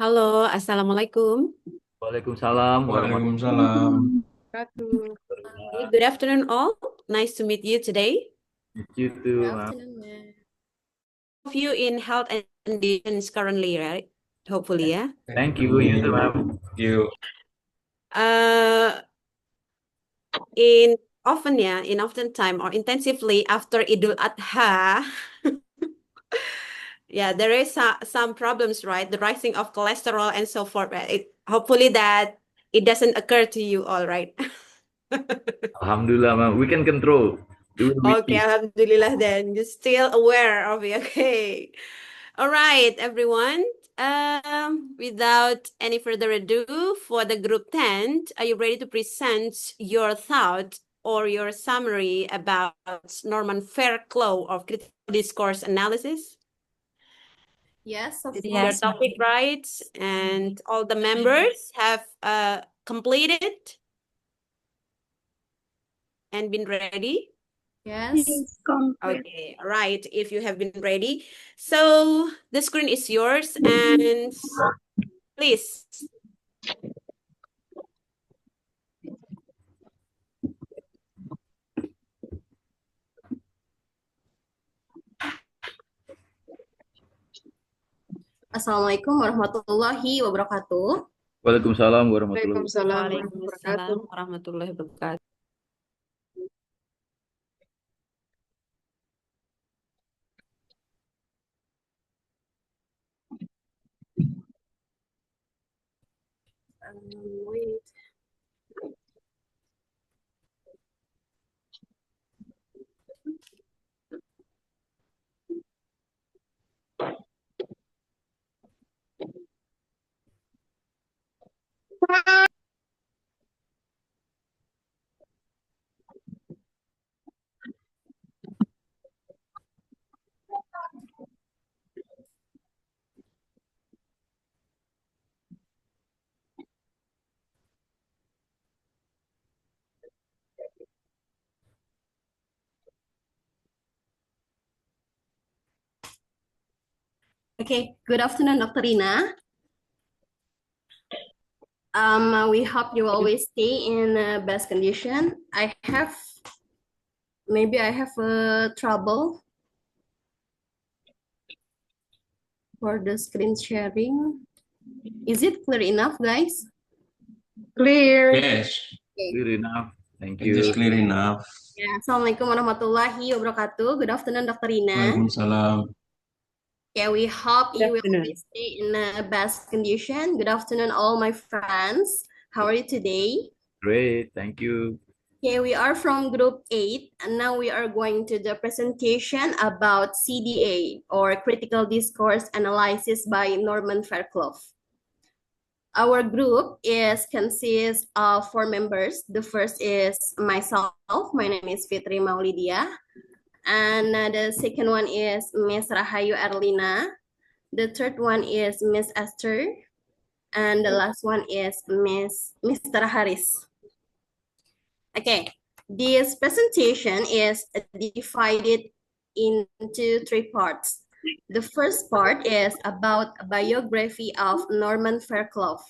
Halo, Assalamualaikum. Waalaikumsalam warahmatullahi Waalaikumsalam. Wabarakatuh. Okay, wabarakatuh. good afternoon all. Nice to meet you today. You too, Good ma'am. afternoon, ma'am. Of you in health and conditions currently, right? Hopefully, yeah. Thank you, you too, ma'am. You. Uh, in often time or intensively after Idul Adha, yeah, there is some problems, right? The rising of cholesterol and so forth. Right? Hopefully that it doesn't occur to you all, right? Alhamdulillah, ma'am. We can control. We will be. Okay, Alhamdulillah then. You're still aware of it. Okay. All right, everyone. Without any further ado, for the group 10, are you ready to present your thought or your summary about Norman FairClough of critical discourse analysis? Yes, of This is your course. topic, right? And all the members have completed and been ready? Yes. Okay, all right. If you have been ready. So the screen is yours and please. Assalamualaikum warahmatullahi wabarakatuh. Waalaikumsalam warahmatullahi wabarakatuh. Waalaikumsalam Waalaikumsalam warahmatullahi warahmatullahi wabarakatuh. Wait. Okay, good afternoon, Dr. Rina. We hope you always stay in best condition. Maybe I have trouble for the screen sharing. Is it clear enough, guys? Clear. Yes, Okay. Clear enough. Thank it is you. clear enough. Ya, Assalamualaikum warahmatullahi wabarakatuh. Good afternoon, Dr. Rina. Waalaikumsalam. Yeah, we hope Good you will afternoon. always stay in the best condition. Good afternoon, all my friends. How are you today? Great. Thank you. Okay, we are from Group 8, and now we are going to the presentation about CDA, or Critical Discourse Analysis by Norman FairClough. Our group consists of 4 members. The first is myself. My name is Fitri Maulidia. And the second one is Miss Rahayu Erlina. The third one is Miss Esther. And the last one is Mr. Haris. Okay, this presentation is divided into 3 parts. The first part is about a biography of Norman FairClough.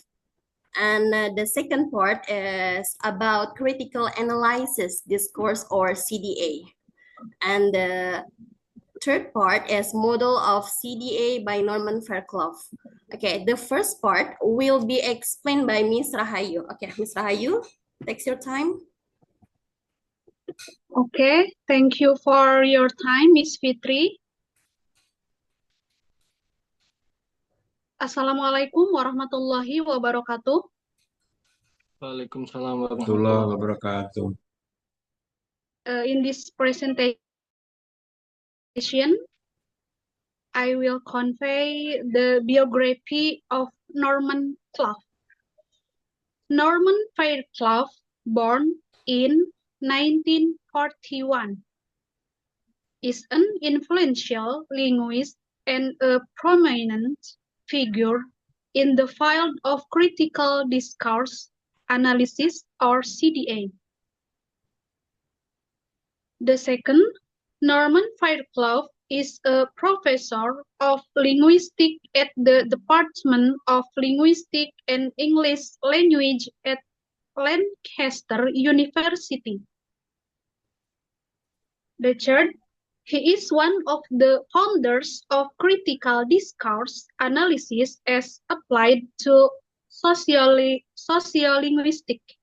And the second part is about critical analysis discourse, or CDA. And the third part is model of CDA by Norman FairClough. Okay, the first part will be explained by Miss Rahayu. Okay, Miss Rahayu, takes your time. Okay, thank you for your time, Miss Fitri. Assalamualaikum warahmatullahi wabarakatuh. Waalaikumsalam warahmatullahi wabarakatuh. In this presentation, I will convey the biography of Norman Clough. Norman Fairclough, born in 1941, is an influential linguist and a prominent figure in the field of critical discourse analysis, or CDA. The second, Norman Fairclough, is a professor of linguistics at the Department of Linguistics and English Language at Lancaster University. The third, he is one of the founders of critical discourse analysis as applied to sociolinguistics.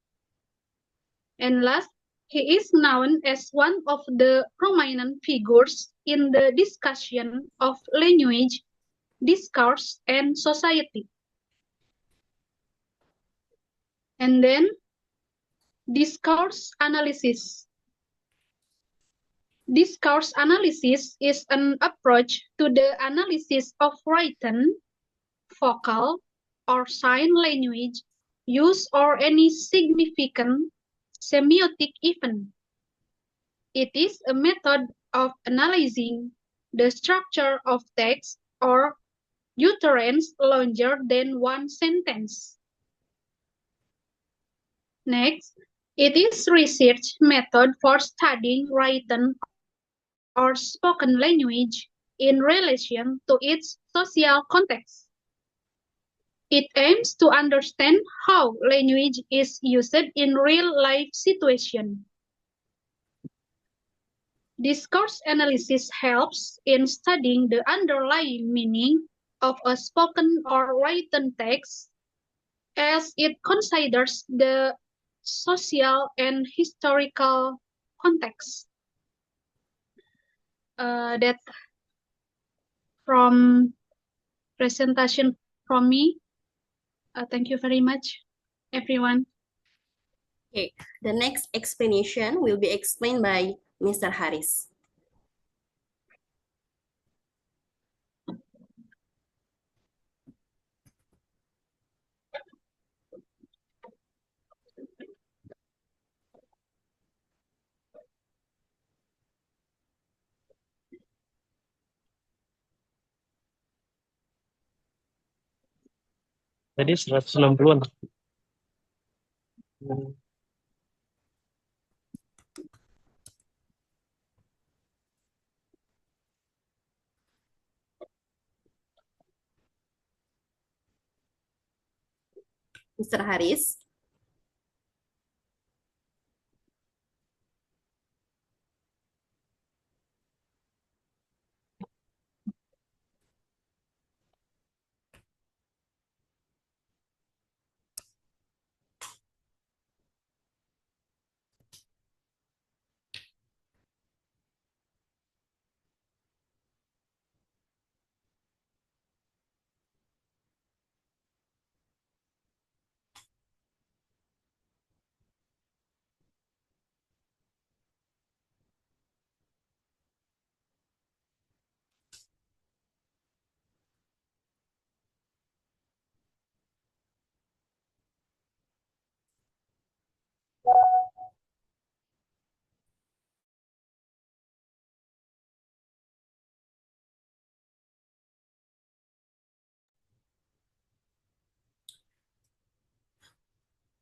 And last, he is known as one of the prominent figures in the discussion of language, discourse, and society. And then, discourse analysis. Discourse analysis is an approach to the analysis of written, vocal, or sign language use or any significant semiotic event. It is a method of analyzing the structure of text or utterance longer than one sentence. Next, it is research method for studying written or spoken language in relation to its social context. It aims to understand how language is used in real-life situations. Discourse analysis helps in studying the underlying meaning of a spoken or written text as it considers the social and historical context. That from presentation from me. Thank you very much, everyone. Okay, the next explanation will be explained by Mr. Haris. Tadi 160-an. Mr. Haris.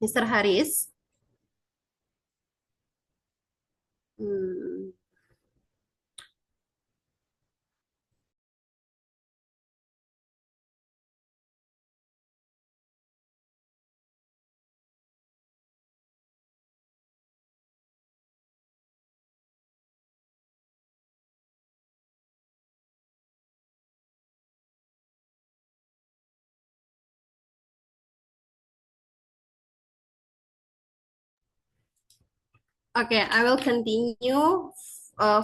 Mr. Haris. Okay, I will continue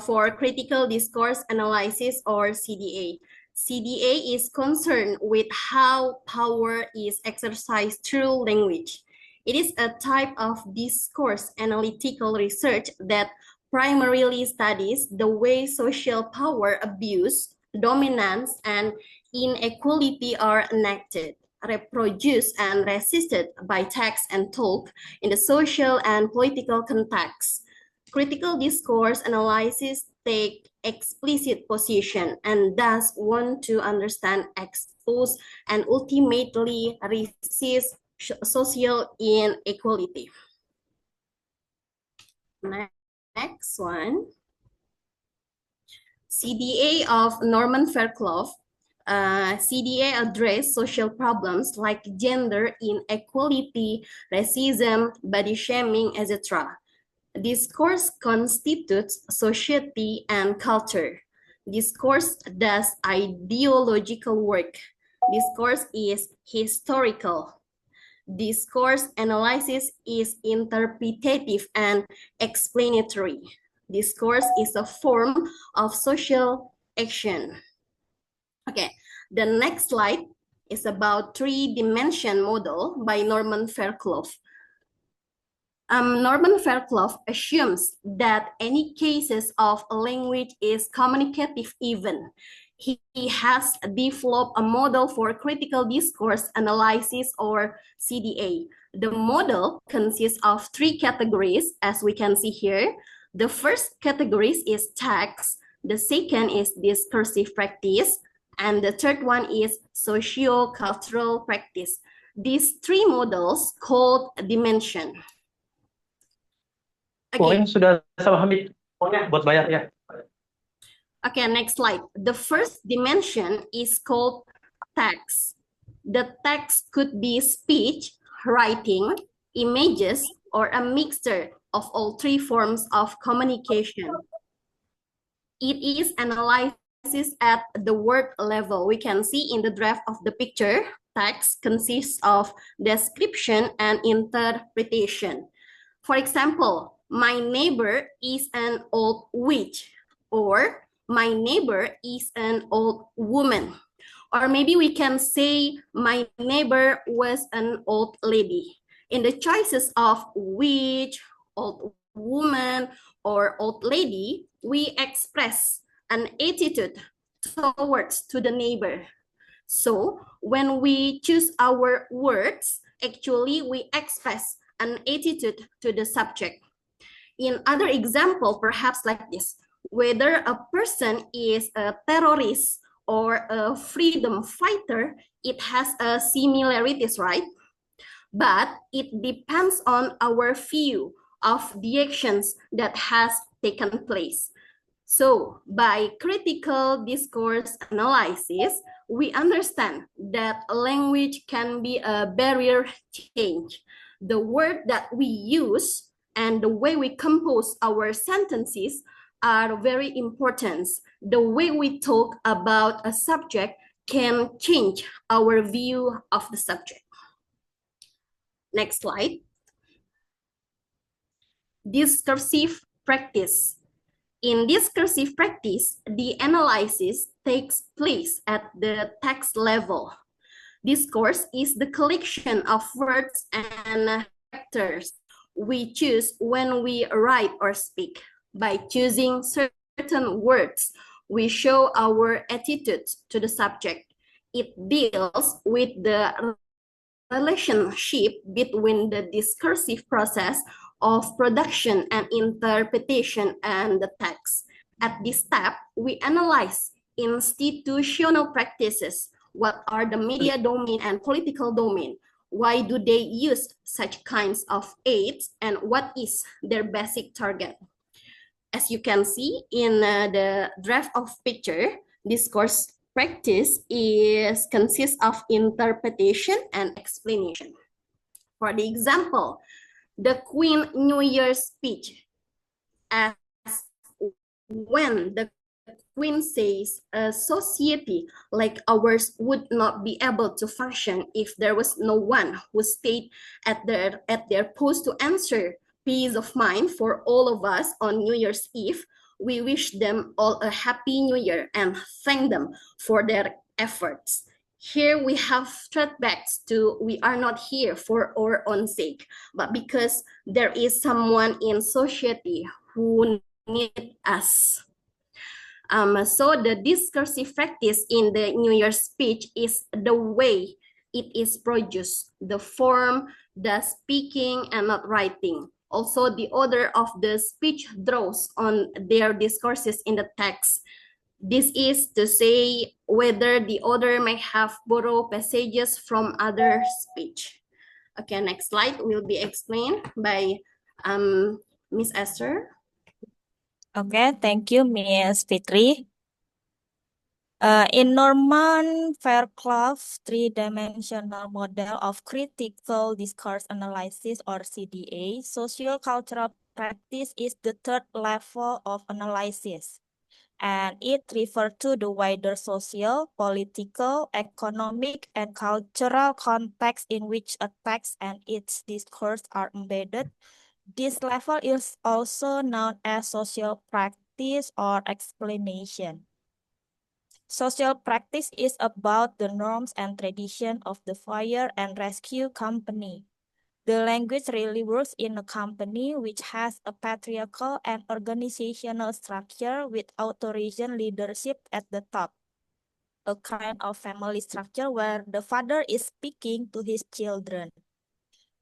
for critical discourse analysis or CDA. CDA is concerned with how power is exercised through language. It is a type of discourse analytical research that primarily studies the way social power abuse, dominance, and inequality are enacted, reproduced, and resisted by text and talk in the social and political context. Critical discourse analysis take explicit position and thus want to understand, expose, and ultimately resist social inequality. Next one. CDA of Norman FairClough, CDA addressed social problems like gender inequality, racism, body shaming, etc. Discourse constitutes society and culture. Discourse does ideological work. Discourse is historical. Discourse analysis is interpretative and explanatory. Discourse is a form of social action. Okay, the next slide is about three-dimension model by Norman FairClough. Norman FairClough assumes that any cases of language is communicative even. He has developed a model for critical discourse analysis, or CDA. The model consists of three categories, as we can see here. The first category is text, the second is discursive practice, and the third one is socio-cultural practice. These three models called dimension. Pokoknya sudah sama Hamid. Pokoknya buat bayar ya. Okay, next slide. The first dimension is called text. The text could be speech, writing, images, or a mixture of all three forms of communication. It is analysis at the word level. We can see in the draft of the picture, text consists of description and interpretation. For example, my neighbor is an old witch, or my neighbor is an old woman. Or maybe we can say my neighbor was an old lady. In the choices of witch, old woman, or old lady, we express an attitude towards to the neighbor. So when we choose our words, actually we express an attitude to the subject. In other example, perhaps like this, whether a person is a terrorist or a freedom fighter, it has a similarities, right? But it depends on our view of the actions that has taken place. So by critical discourse analysis, we understand that language can be a barrier change. The word that we use and the way we compose our sentences are very important. The way we talk about a subject can change our view of the subject. Next slide. Discursive practice. In discursive practice, the analysis takes place at the text level. Discourse is the collection of words and characters we choose when we write or speak. By choosing certain words, we show our attitude to the subject. It deals with the relationship between the discursive process of production and interpretation and the text. At this step, we analyze institutional practices. What are the media domain and political domain? Why do they use such kinds of aids, and what is their basic target? As you can see in the draft of picture, discourse practice consists of interpretation and explanation. For the example, the Queen New Year's speech, as when the Queen says a society like ours would not be able to function if there was no one who stayed at their post to answer peace of mind for all of us on New Year's Eve. We wish them all a happy New Year and thank them for their efforts. Here we have throwbacks to we are not here for our own sake, but because there is someone in society who needs us. So the discursive practice in the New Year's speech is the way it is produced, the form, the speaking and not writing. Also, the order of the speech draws on their discourses in the text. This is to say whether the author may have borrowed passages from other speech. Okay, next slide will be explained by Miss Esther. Okay, thank you, Miss Fitri. In Norman FairClough three-dimensional model of critical discourse analysis or CDA, socio-cultural practice is the third level of analysis, and it refers to the wider social, political, economic, and cultural context in which a text and its discourse are embedded. This level is also known as social practice or explanation. Social practice is about the norms and tradition of the fire and rescue company. The language really works in a company which has a patriarchal and organizational structure with authoritarian leadership at the top, a kind of family structure where the father is speaking to his children.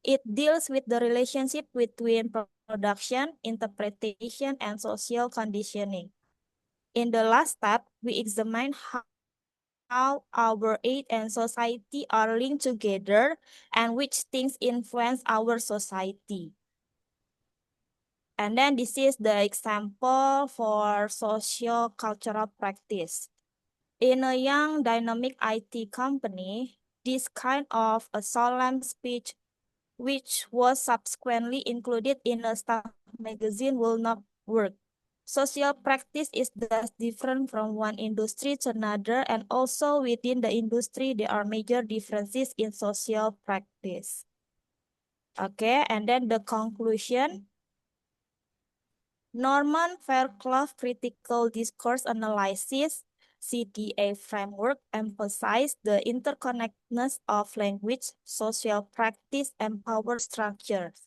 It deals with the relationship between production, interpretation, and social conditioning. In the last step, we examine how our age and society are linked together and which things influence our society. And then this is the example for socio-cultural practice. In a young dynamic IT company, this kind of a solemn speech, which was subsequently included in a staff magazine, will not work. Social practice is thus different from one industry to another, and also within the industry, there are major differences in social practice. Okay, and then the conclusion. Norman FairClough Critical Discourse Analysis CDA framework emphasizes the interconnectedness of language, social practice, and power structures.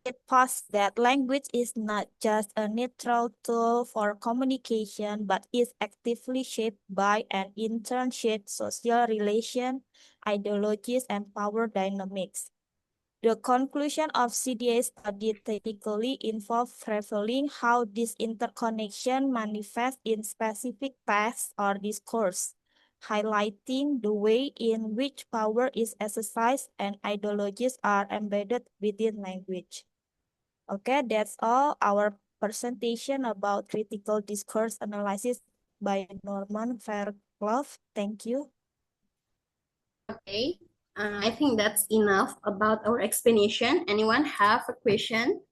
It posits that language is not just a neutral tool for communication, but is actively shaped by and in turn shaped social relations, ideologies, and power dynamics. The conclusion of CDA study typically involves revealing how this interconnection manifests in specific texts or discourse, highlighting the way in which power is exercised and ideologies are embedded within language. Okay, that's all our presentation about critical discourse analysis by Norman FairClough. Thank you. Okay, I think that's enough about our explanation. Anyone have a question?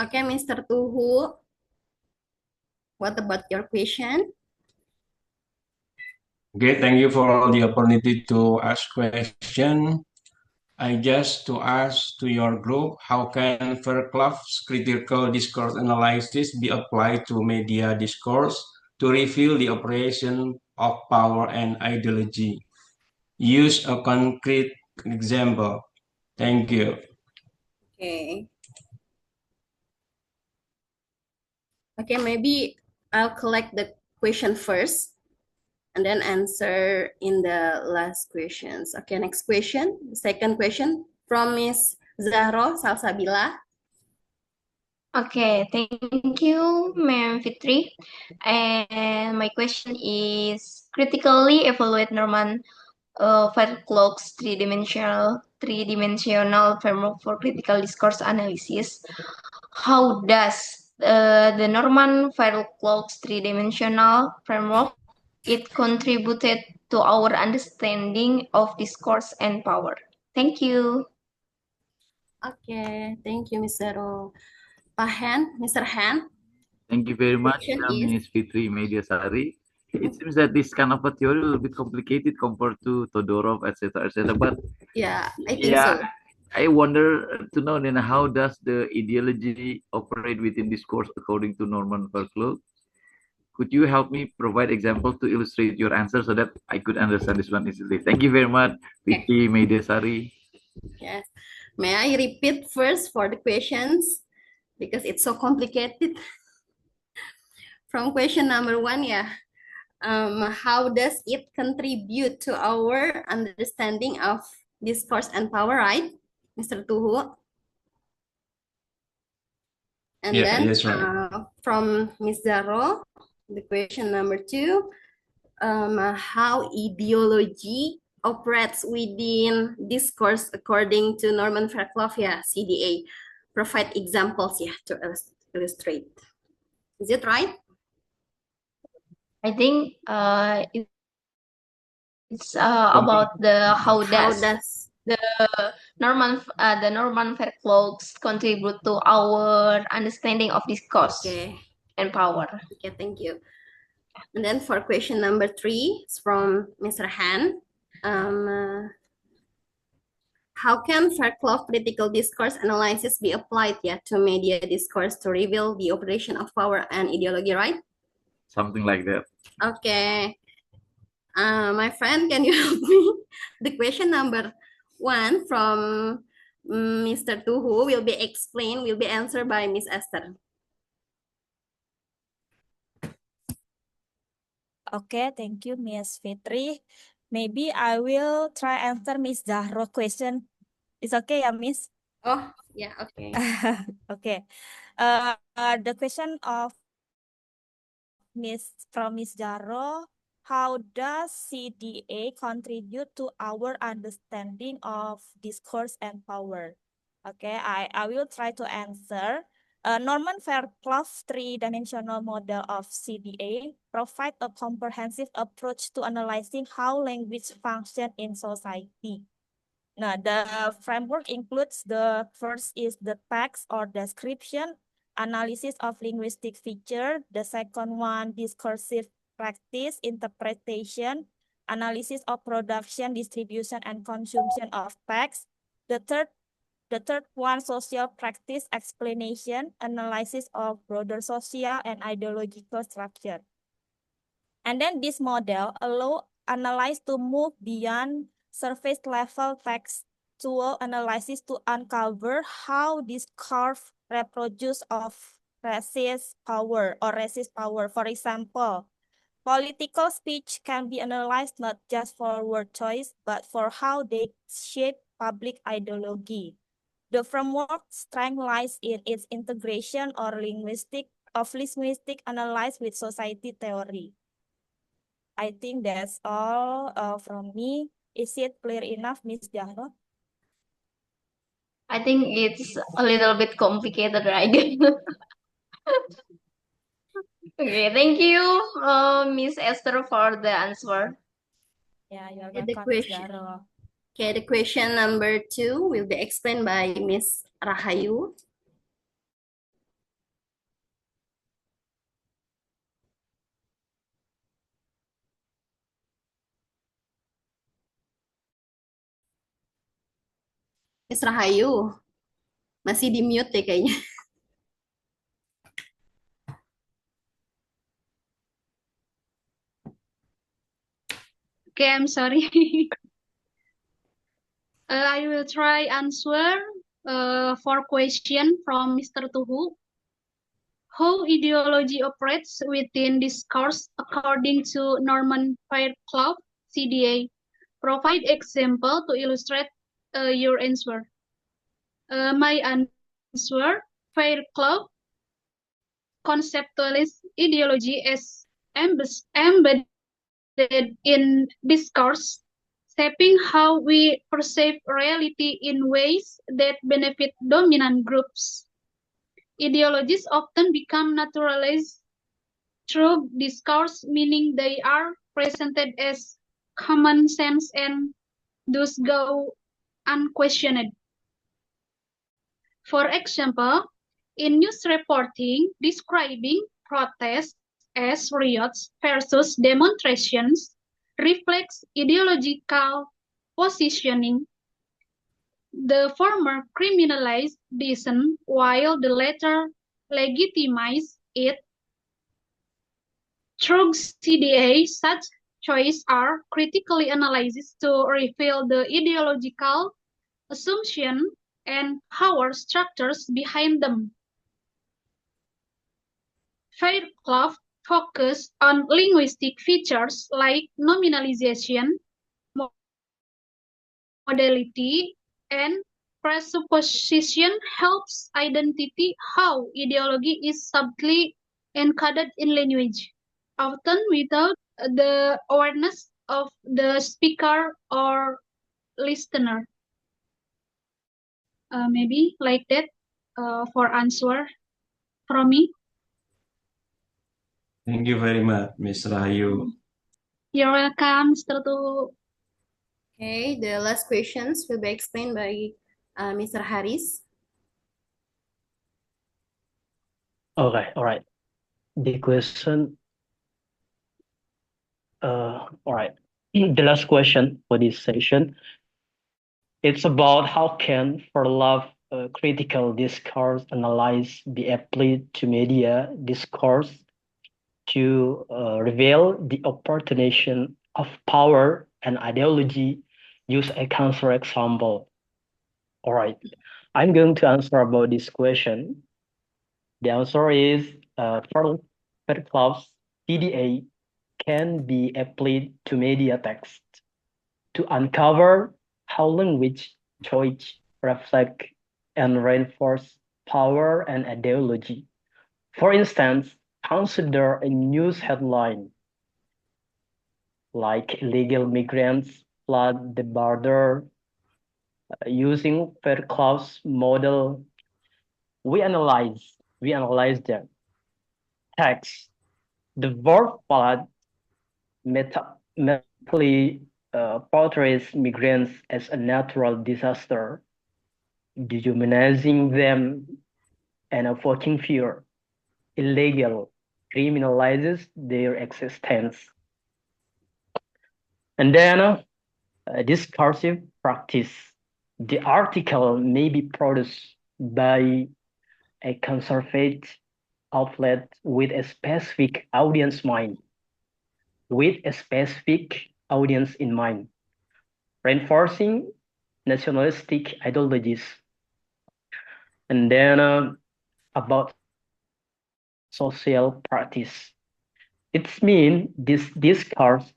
Okay, Mr. Tuhu, what about your question? Okay, thank you for the opportunity to ask question. I just to ask to your group, how can FairClough's critical discourse analysis be applied to media discourse to reveal the operation of power and ideology? Use a concrete example. Thank you. Okay. Okay, maybe I'll collect the question first and then answer in the last questions. Okay, next question. The second question from Miss Zahro Salsabila. Okay, thank you, Ma'am Fitri. And my question is critically evaluate Norman FairClough's three-dimensional framework for critical discourse analysis. How does the Norman FairClough's three-dimensional framework it contributed to our understanding of discourse and power? Thank you. Okay, thank you, Mr. Pahen, Mr. Han. Thank you very much, Question is- Ms. Fitri Mediasari. It seems that this kind of a theory is a bit complicated compared to Todorov, etc., But Yeah, I think so. I wonder to know then how does the ideology operate within discourse according to Norman FairClough? Could you help me provide examples to illustrate your answer so that I could understand this one easily? Thank you very much, Fitri Mediasari. Yes. May I repeat first for the questions because it's so complicated. From question number 1, how does it contribute to our understanding of discourse and power, right, Mr. Tuhu? And Yeah, then yes, right. from Ms. Zaro, the question number 2, how ideology operates within discourse according to Norman FairClough, CDA. Provide examples, to illustrate. Is it right? I think it's about the how does the Norman FairCloughs contribute to our understanding of discourse and power. Okay, thank you. And then for question number 3, it's from Mr. Han. How can FairClough critical discourse analysis be applied to media discourse to reveal the operation of power and ideology, right? Something like that. Okay. My friend, can you help me? The question number 1 from Mr. Tuhu will be answered by Miss Esther. Okay, thank you, Miss Fitri. Maybe I will try answer Miss Zahro question. It's okay, Miss? Oh, yeah, okay. Okay. The question from Miss Zahro, how does CDA contribute to our understanding of discourse and power? Okay, I will try to answer. Norman FairClough three-dimensional model of CDA provides a comprehensive approach to analyzing how language functions in society. Now, the framework includes the first is the text or description, analysis of linguistic feature. The second one, discursive practice, interpretation, analysis of production, distribution, and consumption of text. The third one, social practice, explanation, analysis of broader social and ideological structure. And then this model allows analyze to move beyond surface level textual analysis to uncover how this curve reproduce of racist power. For example, political speech can be analyzed not just for word choice, but for how they shape public ideology. The framework's strength lies in its integration or linguistic analysis with society theory. I think that's all from me. Is it clear enough, Miss Jahro? I think it's a little bit complicated, right? Okay, thank you, Miss Esther, for the answer. Yeah, you're welcome, Miss Jahro. Okay, the question number 2 will be explained by Miss Rahayu. Miss Rahayu, masih di mute deh kayaknya. Okay, I'm sorry. I will try answer for question from Mr. Tuhu. How ideology operates within discourse according to Norman FairClough, CDA. Provide example to illustrate your answer. My answer, FairClough conceptualizes ideology as embedded in discourse, shaping how we perceive reality in ways that benefit dominant groups. Ideologies often become naturalized through discourse, meaning they are presented as common sense and thus go unquestioned. For example, in news reporting describing protests as riots versus demonstrations reflects ideological positioning. The former criminalized dissent while the latter legitimized it. Through CDA, such choices are critically analyzed to reveal the ideological assumption and power structures behind them. FairClough focused on linguistic features like nominalization, modality, and presupposition helps identify how ideology is subtly encoded in language, often without the awareness of the speaker or listener. Maybe like that for answer from me. Thank you very much, Ms. Rahayu. You're welcome, Mr. Tu. Okay, the last questions will be explained by Mr. Haris. Okay, all right. The question, all right. The last question for this session, it's about how can for love critical discourse analyze be applied to media discourse to reveal the opportunation of power and ideology. Use a counter example. All right, I'm going to answer about this question. The answer is FairClough's CDA can be applied to media text to uncover how language choice reflect and reinforce power and ideology. For instance, consider a news headline like illegal migrants flood the border. Using FairClough's model, we analyze the text. The verb flood metaphorically portrays migrants as a natural disaster, dehumanizing them and evoking fear. Illegal criminalizes their existence. And then discursive practice. The article may be produced by a conservative outlet with a specific audience in mind, reinforcing nationalistic ideologies. And then about social practice. It means this discourse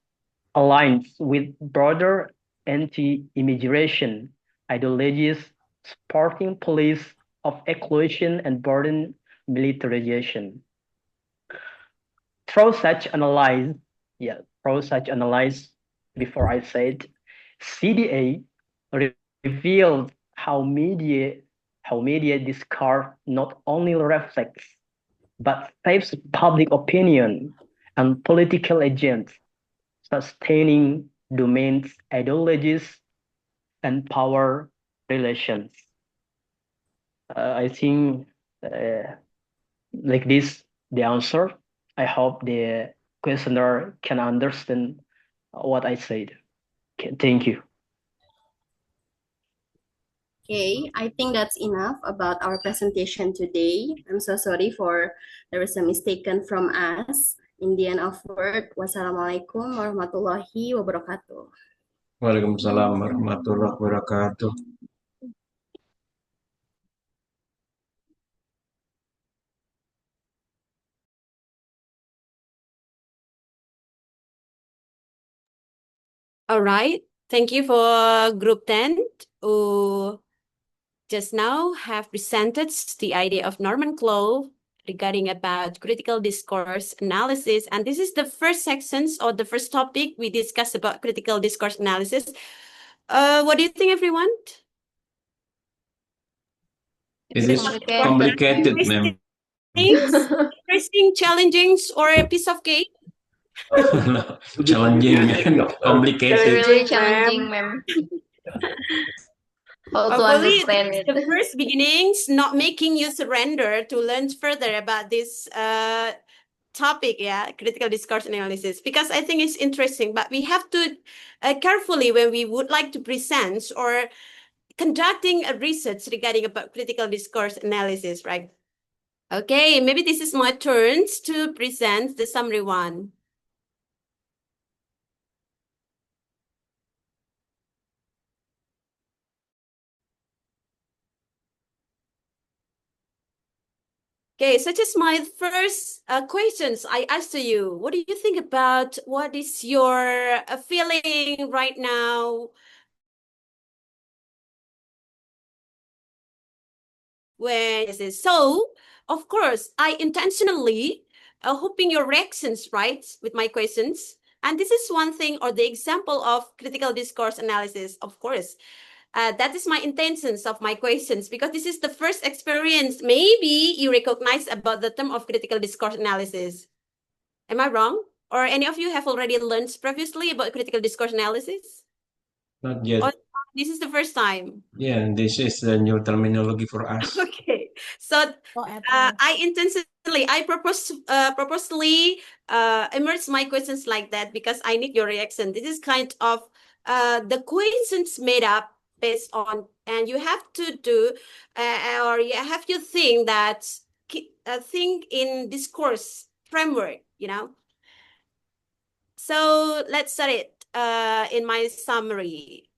aligns with broader anti-immigration ideologies supporting police of exclusion and burden militarization. Through such analysis, before I said, CDA revealed how media discourse not only reflects but shapes public opinion and political agents, sustaining domains, ideologies, and power relations. I think like this, the answer. I hope the questioner can understand what I said. Okay, thank you. Okay, I think that's enough about our presentation today. I'm so sorry for there was a mistaken from us. In the end of word, wassalamualaikum warahmatullahi wabarakatuh. Waalaikumsalam warahmatullahi wabarakatuh. All right. Thank you for Group 10 who just now have presented the idea of Norman Clough regarding about critical discourse analysis. And this is the first sections or the first topic we discussed about critical discourse analysis. What do you think, everyone? It is complicated, ma'am. Interesting, challenging, or a piece of cake? Challenging, complicated. Really challenging, ma'am. How to Hopefully, understand it's it. the first beginnings, not making you surrender to learn further about this topic, critical discourse analysis, because I think it's interesting, but we have to carefully when we would like to present or conducting a research regarding about critical discourse analysis, right? Okay, maybe this is my turn to present the summary one. Okay, such as my first questions I asked to you, what do you think about what is your feeling right now when this is so? Of course, I intentionally hoping your reactions, right, with my questions. And this is one thing or the example of critical discourse analysis, of course. That is my intentions of my questions, because this is the first experience maybe you recognize about the term of critical discourse analysis. Am I wrong? Or any of you have already learned previously about critical discourse analysis? Not yet. Or this is the first time? Yeah, this is the new terminology for us. Okay, so I intentionally, I purposely immerse my questions like that because I need your reaction. This is kind of the questions made up based on, and you have to do, or you have to think that, think in discourse framework, you know. So let's start it in my summary.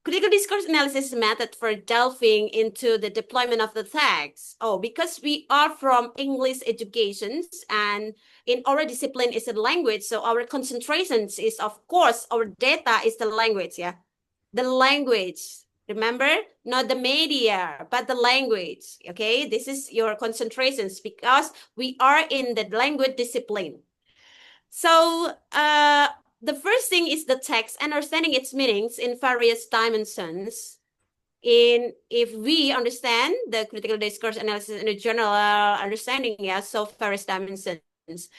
Critical discourse analysis method for delving into the deployment of the text. Oh, because we are from English educations and in our discipline is a language, so our concentrations is, of course, our data is the language, yeah? The language, remember? Not the media, but the language, okay? This is your concentrations because we are in the language discipline. So, the first thing is the text, understanding its meanings in various dimensions. If we understand the critical discourse analysis in a general understanding, yeah, so various dimensions.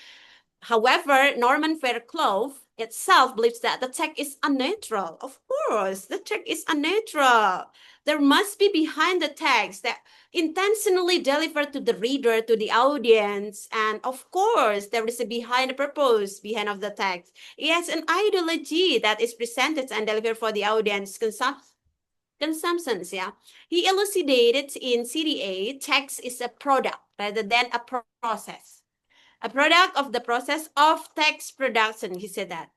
However, Norman FairClough itself believes that the text is unnatural. Of course, the text is unnatural. There must be behind the text that intentionally delivered to the reader, to the audience. And of course, there is a behind the purpose behind of the text. It has an ideology that is presented and delivered for the audience consumptions, yeah. He elucidated in CDA, text is a product rather than a process. A product of the process of text production, he said that.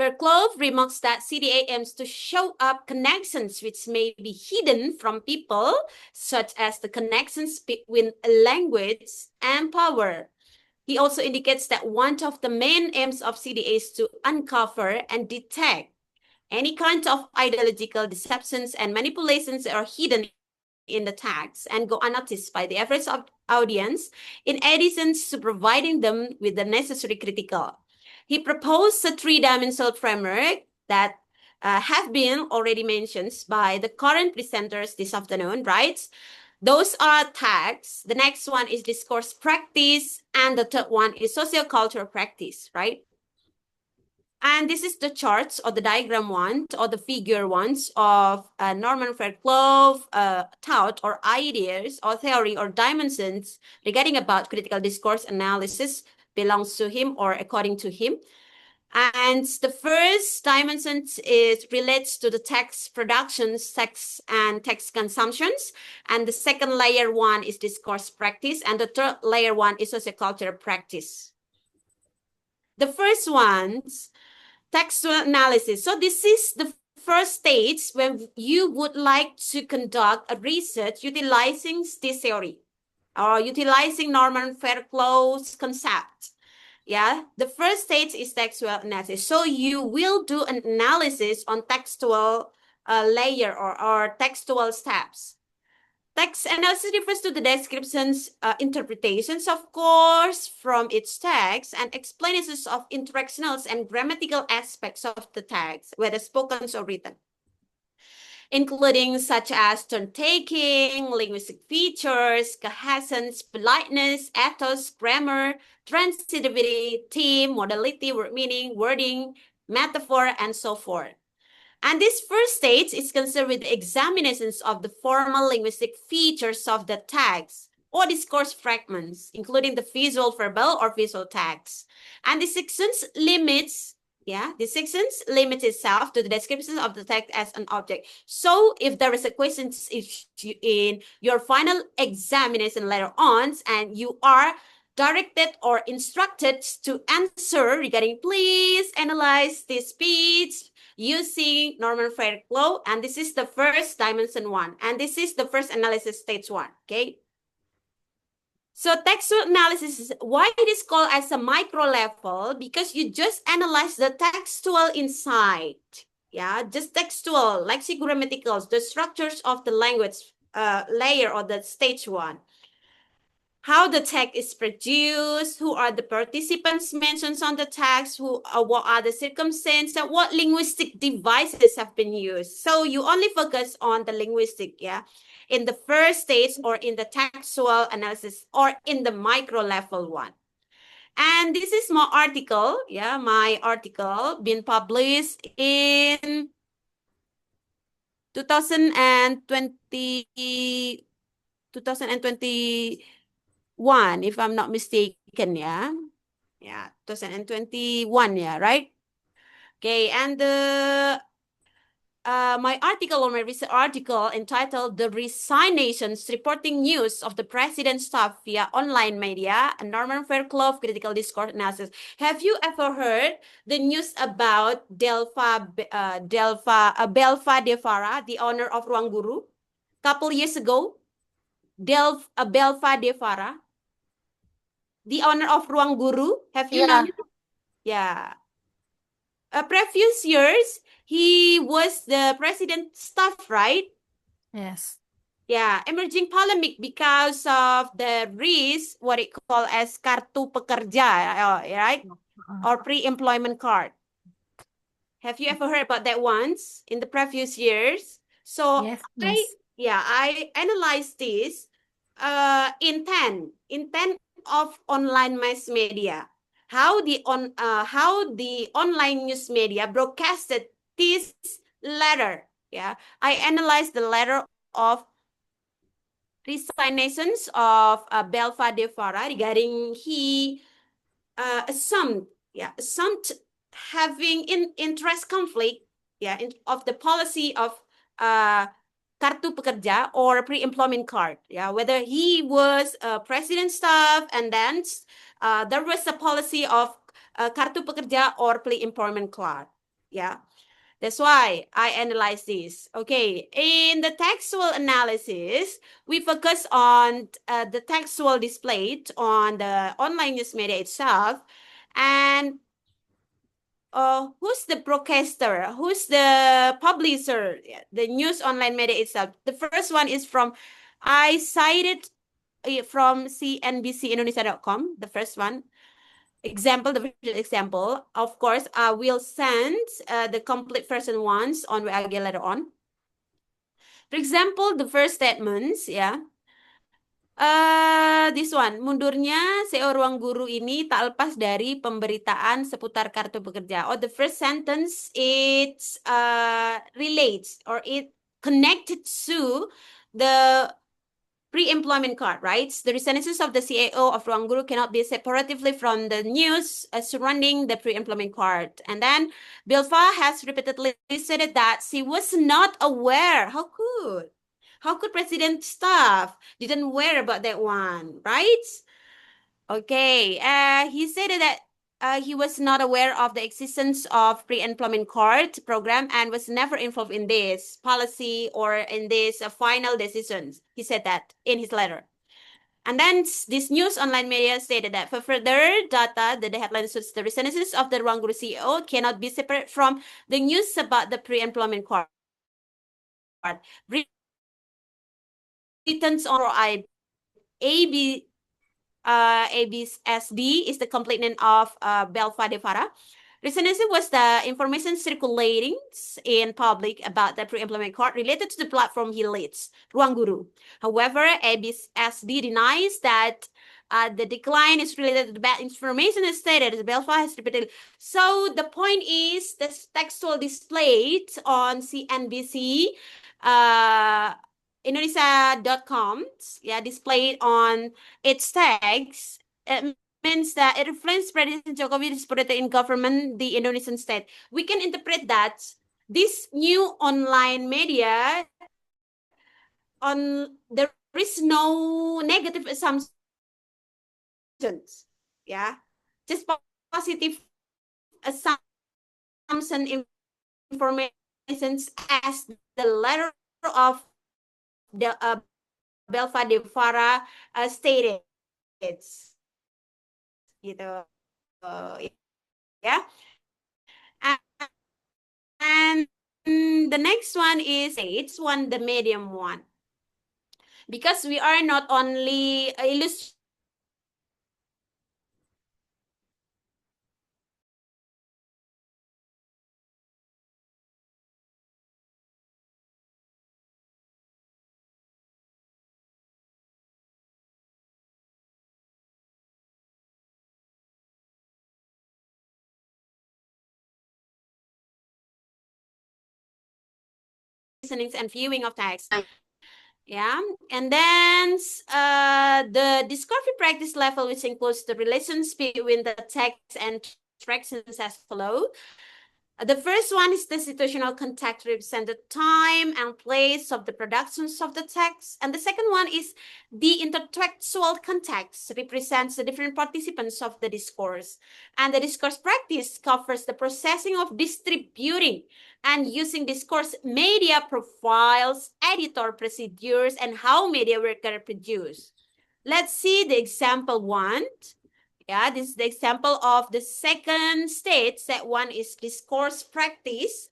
FairClough remarks that CDA aims to show up connections which may be hidden from people, such as the connections between language and power. He also indicates that one of the main aims of CDA is to uncover and detect any kind of ideological deceptions and manipulations that are hidden in the text and go unnoticed by the average audience, in addition to providing them with the necessary critical. He proposed a three-dimensional framework that have been already mentioned by the current presenters this afternoon, right? Those are texts. The next one is discourse practice, and the third one is sociocultural practice, right? And this is the charts or the diagram one or the figure ones of Norman FairClough thought or ideas or theory or dimensions regarding about critical discourse analysis belongs to him or according to him. And the first dimension relates to the text productions, text and text consumptions. And the second layer one is discourse practice. And the third layer one is sociocultural practice. The first one's textual analysis. So this is the first stage when you would like to conduct a research utilizing this theory or utilizing Norman FairClough's concept. Yeah, the first stage is textual analysis. So you will do an analysis on textual layer or textual steps. Text analysis refers to the descriptions, interpretations, of course, from its text and explanations of interactional and grammatical aspects of the text, whether spoken or written, including such as turn-taking, linguistic features, cohesence, politeness, ethos, grammar, transitivity, theme, modality, word meaning, wording, metaphor, and so forth. And this first stage is concerned with the examinations of the formal linguistic features of the text or discourse fragments, including the visual, verbal, or visual text. And this section limits itself to the description of the text as an object. So if there is a question in your final examination later on, and you are directed or instructed to answer regarding, please analyze this speech using Norman FairClough, and this is the first dimension one, and this is the first analysis stage one, okay? So textual analysis is why it is called as a micro level, because you just analyze the textual inside, yeah, just textual, lexicogrammaticals, the structures of the language layer or the stage one. how the text is produced, who are the participants mentioned on the text, what are the circumstances, what linguistic devices have been used. So you only focus on the linguistic, yeah, in the first stage or in the textual analysis or in the micro level one. And this is my article, yeah, my article been published in 2020, 2021, if I'm not mistaken, yeah. Yeah, 2021, yeah, right? Okay, and my article or my research article entitled "The Resignations Reporting News of the President's Staff via Online Media and Norman FairClough Critical Discourse Analysis." Have you ever heard the news about Belva Devara, the owner of Ruang Guru? Couple years ago, Belva Devara, the owner of Ruang Guru, have you known? Yeah. Previous years, he was the president's staff, right? Yes. Yeah, emerging polemic because of the risk, what it called as kartu pekerja, right? Or pre-employment card. Have you ever heard about that once in the previous years? So Yes. I analyzed this intent of online mass media. How the online news media broadcasted this letter. Yeah, I analyzed the letter of resignations of Belva Devara regarding he assumed having interest conflict of the policy of kartu pekerja or pre-employment card, whether he was president staff and then there was a policy of kartu pekerja or pre-employment card. That's why I analyze this. Okay, in the textual analysis, we focus on the textual displayed on the online news media itself, and who's the broadcaster, who's the publisher, the news online media itself. The first one is I cited from cnbcindonesia.com, the first one. The visual example. Of course, I will send the complete version once on WAG later on. For example, the first statements, this one, mundurnya CEO Ruang Guru ini tak lepas dari pemberitaan seputar kartu pekerja. The first sentence, it relates or it connected to the pre-employment card, right? The resignations of the CEO of Ruang Guru cannot be separatively from the news surrounding the pre-employment card. And then Belva has repeatedly stated that she was not aware. How could president staff didn't aware about that one, right? Okay, he said that he was not aware of the existence of pre-employment card program and was never involved in this policy or in this final decisions. He said that in his letter. And then this news online media stated that for further data, the headline says the resignations of the Ruang Guru CEO cannot be separate from the news about the pre-employment card. Returns on ABSD is the complete name of Belva Devara. Resignation was the information circulating in public about the pre-employment card related to the platform he leads, Ruang Guru. However, ABSD denies that the decline is related to the bad information as stated, as Belva has repeated. So the point is the textual displayed on CNBC Indonesia.com, displayed on its text, it means that it reflects President Jokowi's priority in government, the Indonesian state. We can interpret that this new online media, there is no negative assumptions, just positive assumption information as the letter of the Belva Devara stated, gitu, and the next one is the medium one, because we are not only illustrating listenings, and viewing of text. Yeah, and then the discovery practice level, which includes the relations between the text and interactions as follow. The first one is the situational context represent the time and place of the productions of the text. And the second one is the intertextual context represents the different participants of the discourse. And the discourse practice covers the processing of distributing and using discourse media profiles, editor procedures, and how media work are produced. Let's see the example one. Yeah, this is the example of the second stage. That one is discourse practice.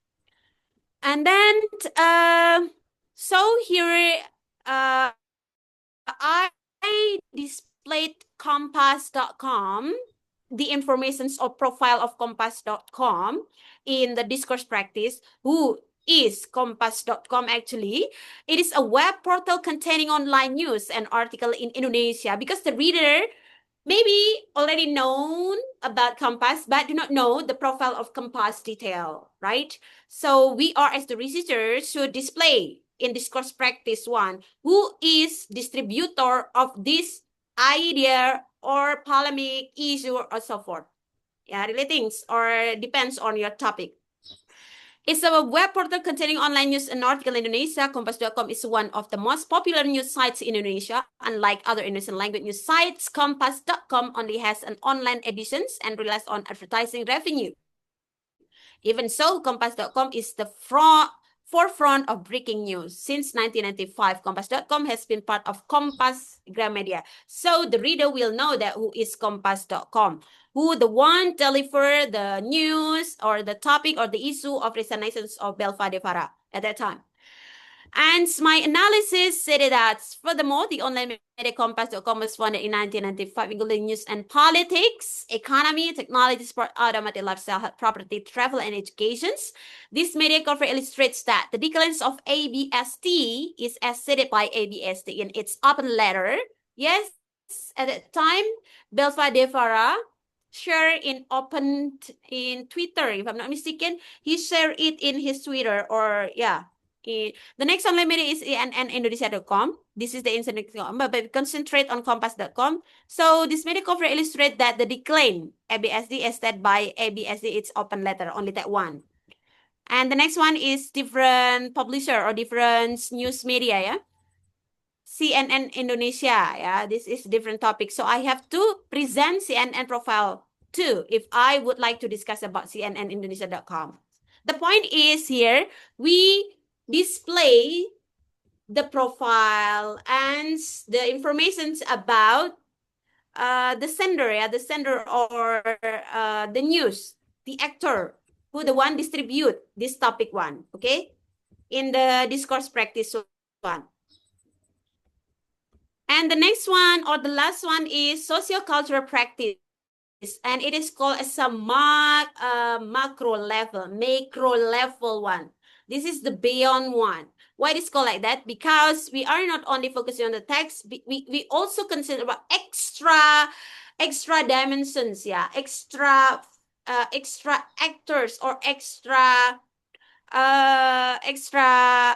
And then, so here, I displayed compass.com, the informations or profile of compass.com in the discourse practice. Who is compass.com actually? It is a web portal containing online news and article in Indonesia, because the reader maybe already known about Compass, but do not know the profile of Compass detail, right? So we are, as the researchers, should display in discourse practice one, who is distributor of this idea or polemic issue or so forth. Yeah, relating or depends on your topic. It's a web portal containing online news and article in Indonesia. Compass.com is one of the most popular news sites in Indonesia. Unlike other Indonesian language news sites, Compass.com only has an online editions and relies on advertising revenue. Even so, Compass.com is the forefront of breaking news. Since 1995, Compass.com has been part of Compass Gramedia. So the reader will know that who is Compass.com, who the one deliver the news or the topic or the issue of resignations of Belva Devara at that time. And my analysis said that, furthermore, the online media Compass.com was founded in 1995, including news and politics, economy, technology, sport, automotive, lifestyle, health, property, travel, and education. This media cover illustrates that the declines of ABST is as stated by ABST in its open letter. Yes, at that time, Belva Devara shared in Twitter, if I'm not mistaken. He shared it in his Twitter, or yeah. The next online media is ENNindonesia.com. This is the internet.com, but we concentrate on compass.com. So this media cover illustrates that the decline ABSD as said by ABSD, it's open letter, only that one. And the next one is different publisher or different news media, yeah. CNN Indonesia, yeah, this is different topic. So I have to present CNN profile too, if I would like to discuss about CNNindonesia.com. The point is here, we display the profile and the informations about the sender, yeah, the sender or the news, the actor, who the one distribute this topic one, okay, in the discourse practice one. And the next one or the last one is socio-cultural practice. And it is called as a macro level one. This is the beyond one. Why it is called like that? Because we are not only focusing on the text, we also consider about extra dimensions, yeah, extra actors or extra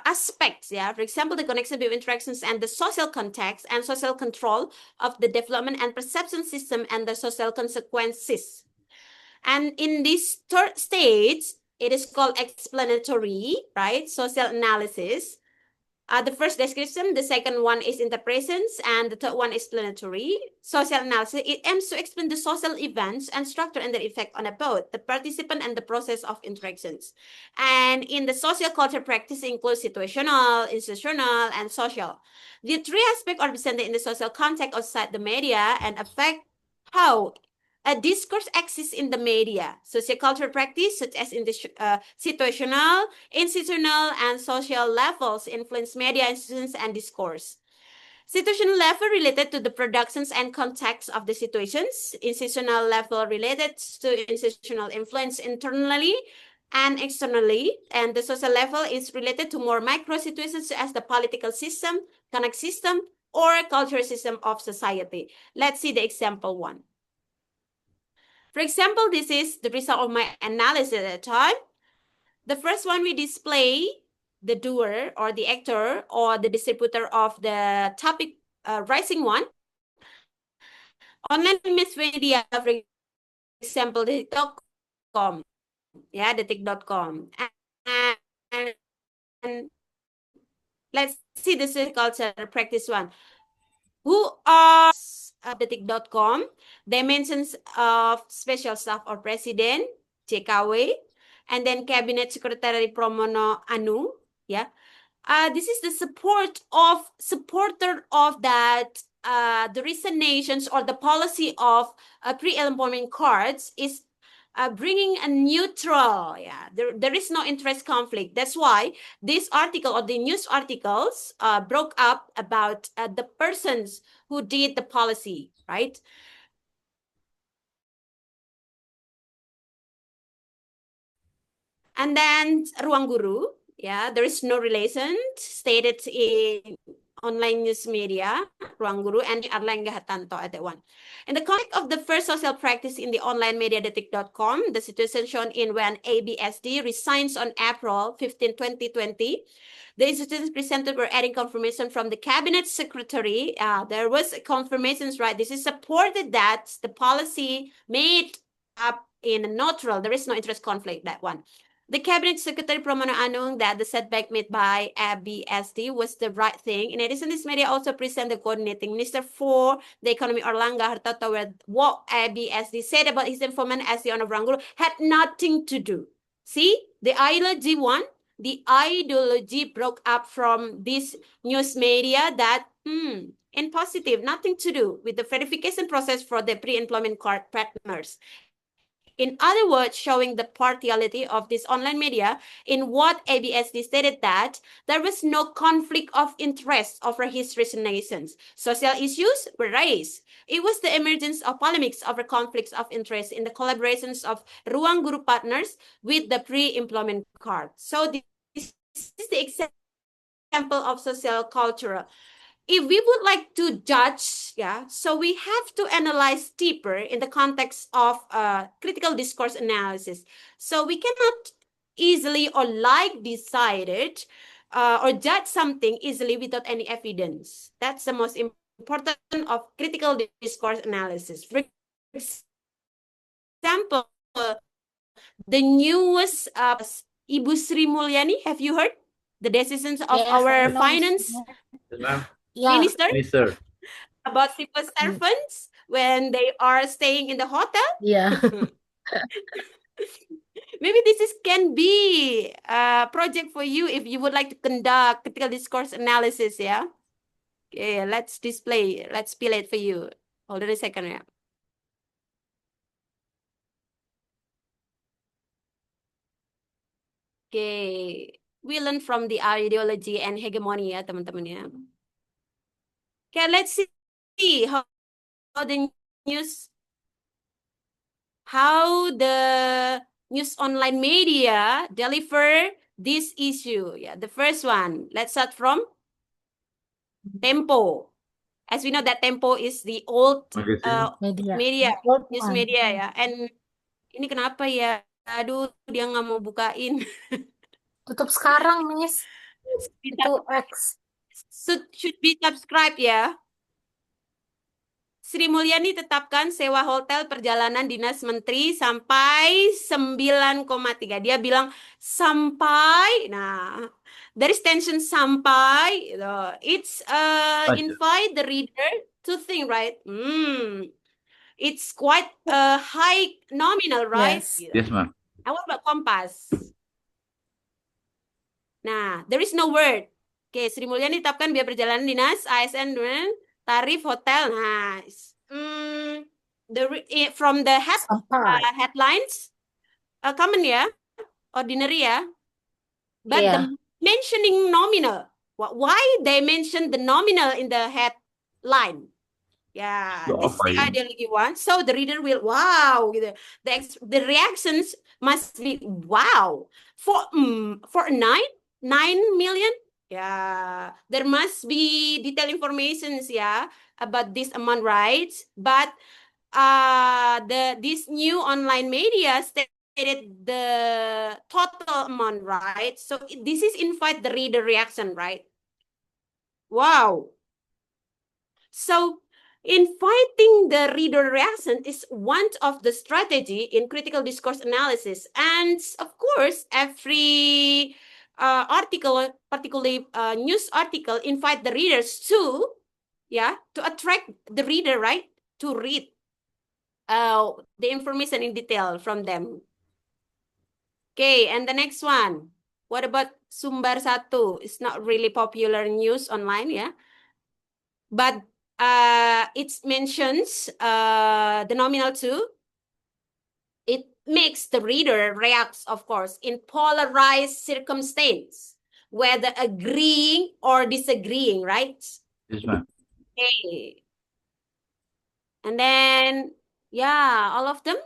aspects, yeah. For example, the connection between interactions and the social context and social control of the development and perception system and the social consequences. And in this third stage, it is called explanatory, right? Social analysis. The first description, the second one is interpretations, and the third one is explanatory. Social analysis, it aims to explain the social events and structure and their effect on both the participant and the process of interactions. And in the social culture practice includes situational, institutional, and social. The three aspects are presented in the social context outside the media and affect how a discourse exists in the media. Sociocultural practice, such as in the situational, institutional, and social levels, influence media institutions and discourse. Situational level related to the productions and context of the situations. Institutional level related to institutional influence internally and externally. And the social level is related to more micro situations such as the political system, economic system, or cultural system of society. Let's see the example one. For example, this is the result of my analysis at the time. The first one we display the doer or the actor or the distributor of the topic rising one, online mass media, for example, the TikTok.com, yeah, the TikTok.com, and let's see the culture practice one. Who are the TikTok.com? Dimensions of special staff or president, JKW, and then cabinet secretary Pramono Anu, yeah. This is the supporter of that the resignations or the policy of pre-employment cards is bringing a neutral, yeah, there is no interest conflict. That's why this article or the news articles broke up about the persons who did the policy, right? And then Ruang Guru, yeah, there is no relation stated in online news media, Ruang Guru, and Erlangga Hartanto at that one. In the context of the first social practice in the online media, TikTok.com, the situation shown in when ABSD resigns on April 15, 2020, the institutions presented were adding confirmation from the cabinet secretary. There was confirmations, right? This is supported that the policy made up in a neutral, there is no interest conflict, that one. The Cabinet Secretary Pramono Anung that the setback made by ABSD was the right thing. In addition, this media also present the coordinating minister for the economy, Erlangga Hartarto, where what ABSD said about his informant as the owner of Ruang Guru had nothing to do. See, the ideology one, the ideology broke up from this news media that, in positive, nothing to do with the verification process for the pre-employment card partners. In other words, showing the partiality of this online media in what ABSD stated that there was no conflict of interest over his resignations. Social issues were raised. It was the emergence of polemics over conflicts of interest in the collaborations of Ruang Guru partners with the pre-employment card. So this is the example of social cultural. If we would like to judge, yeah, so we have to analyze deeper in the context of critical discourse analysis. So we cannot easily or decide it or judge something easily without any evidence. That's the most important of critical discourse analysis. For example, the newest Ibu Sri Mulyani, have you heard the decisions of our finance minister about civil servants when they are staying in the hotel? Yeah. Maybe this can be a project for you if you would like to conduct critical discourse analysis, yeah? Okay, let's spill it for you. Hold on a second, yeah. Okay, we learn from the ideology and hegemony, ya teman-teman ya. Okay, let's see how the news online media deliver this issue. Yeah, the first one. Let's start from Tempo. As we know that Tempo is the old media, news media ya. And ini kenapa ya? Aduh, dia nggak mau bukain. Tutup sekarang, Miss. Itu X. Should be subscribe ya. Sri Mulyani tetapkan sewa hotel perjalanan dinas menteri sampai 9,3. Dia bilang sampai, nah, there is tension sampai. It's invite the reader to think, right? It's quite a high nominal, right? Yes, ma'am. And what about Kompas? Nah, there is no word. Oke, Sri Mulyani tetapkan biaya perjalanan dinas ASN dengan tarif hotel. Nice. From the headlines, common ya, ordinary ya. But the mentioning nominal. Why they mention the nominal in the headline? Yeah, this is the ideology one. So the reader will, wow, the reactions must be, wow. For 9 million, yeah, there must be detailed informations, yeah, about this amount, right? But this new online media stated the total amount, right? So this is invite the reader reaction, right? Wow. So inviting the reader reaction is one of the strategy in critical discourse analysis. And of course, every article, particularly news article, invite the readers to, to attract the reader, right? To read the information in detail from them. Okay, and the next one. What about Sumber Satu? It's not really popular news online, yeah. But it mentions the nominal too. It makes the reader reacts, of course, in polarized circumstance, whether agreeing or disagreeing, right? Yes, ma'am. Okay. And then, yeah, all of them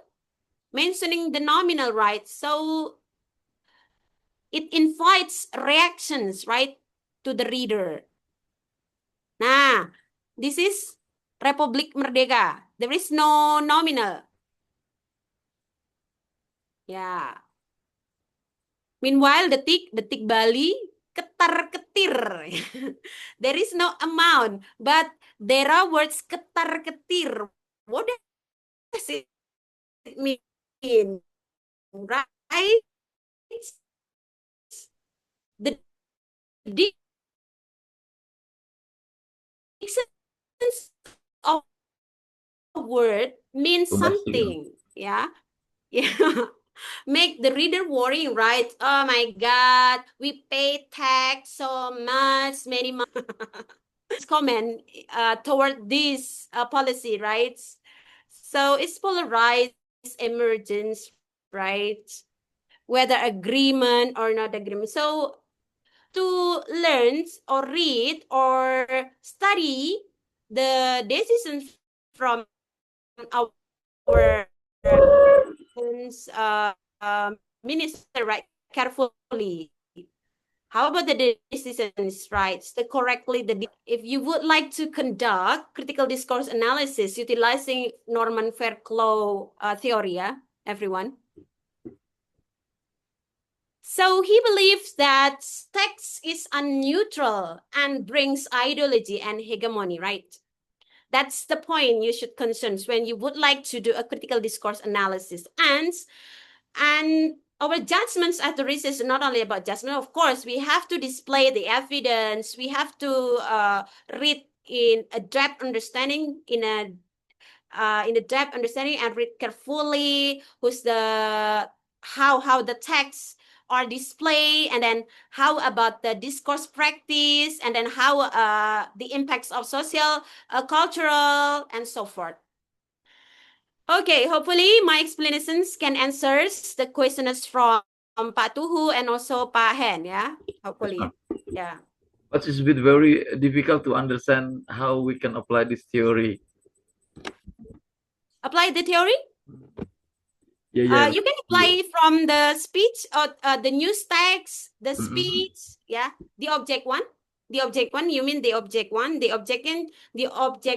mentioning the nominal, right? So it invites reactions, right, to the reader. Nah, this is Republik Merdeka. There is no nominal. Yeah. Meanwhile, detik Bali, ketar-ketir. There is no amount, but there are words ketar-ketir. What does it mean? Right? The dictions of a word means something. Yeah. Yeah. Make the reader worry, right? Oh my God, we pay tax so much, many months. Comment toward this policy, right? So it's polarized emergence, right? Whether agreement or not agreement. So to learn or read or study the decisions from our minister, right, carefully. How about the decisions, right? If you would like to conduct critical discourse analysis utilizing Norman FairClough theory, everyone. So he believes that text is unneutral and brings ideology and hegemony, right? That's the point you should concern when you would like to do a critical discourse analysis. And our judgments at the risk is not only about judgment. Of course, we have to display the evidence. We have to read in a depth understanding, in a depth understanding, and read carefully how the texts are displayed, and then how about the discourse practice, and then how the impacts of social, cultural, and so forth. Okay, hopefully my explanations can answer the questions from Pak Tuhu and also Pak Hen, yeah? Hopefully, yeah. But it's a bit very difficult to understand how we can apply this theory. Apply the theory? Yeah. You can apply from the speech or the news text, the speech, yeah, the object one. The object one, you mean the object one? The object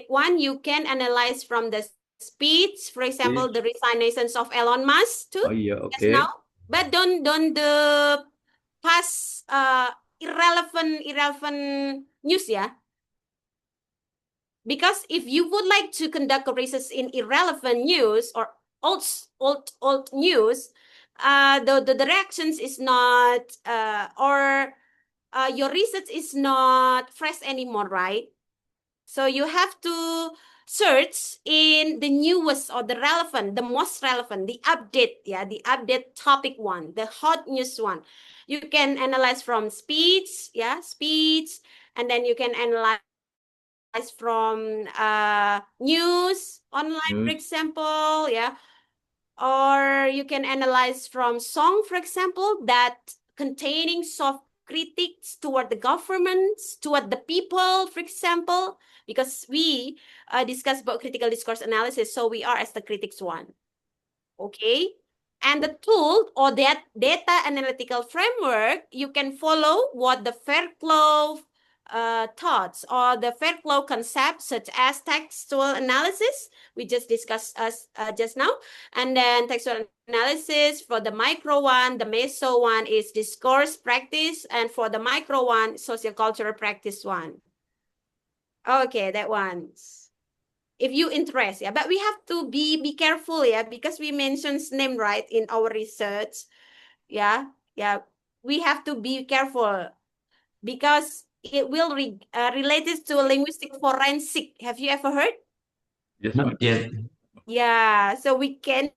one you can analyze from the speech, for example, the resignations of Elon Musk too. Oh yeah, okay. Just now, but don't the past irrelevant news, yeah. Because if you would like to conduct a research in irrelevant news or old news, the reactions is not your research is not fresh anymore, right? So you have to search in the newest or the relevant, the most relevant, the update, yeah, the update topic one, the hot news one. You can analyze from speech, yeah, speech, and then you can analyze from news online, for example, yeah, or you can analyze from song, for example, that containing soft critiques toward the governments, toward the people, for example, because we discuss about critical discourse analysis, so we are as the critics one. Okay, and the tool or that data analytical framework, you can follow what the FairClough thoughts or the FairClough concept, such as textual analysis, we just discussed just now, and then textual analysis for the micro one, the meso one is discourse practice, and for the micro one, social cultural practice one. Okay, that one's. If you interest, yeah, but we have to be careful, yeah, because we mentioned name right in our research, yeah, we have to be careful because it will related to linguistic forensic. Have you ever heard? Yes, Not yet. Yeah, so we can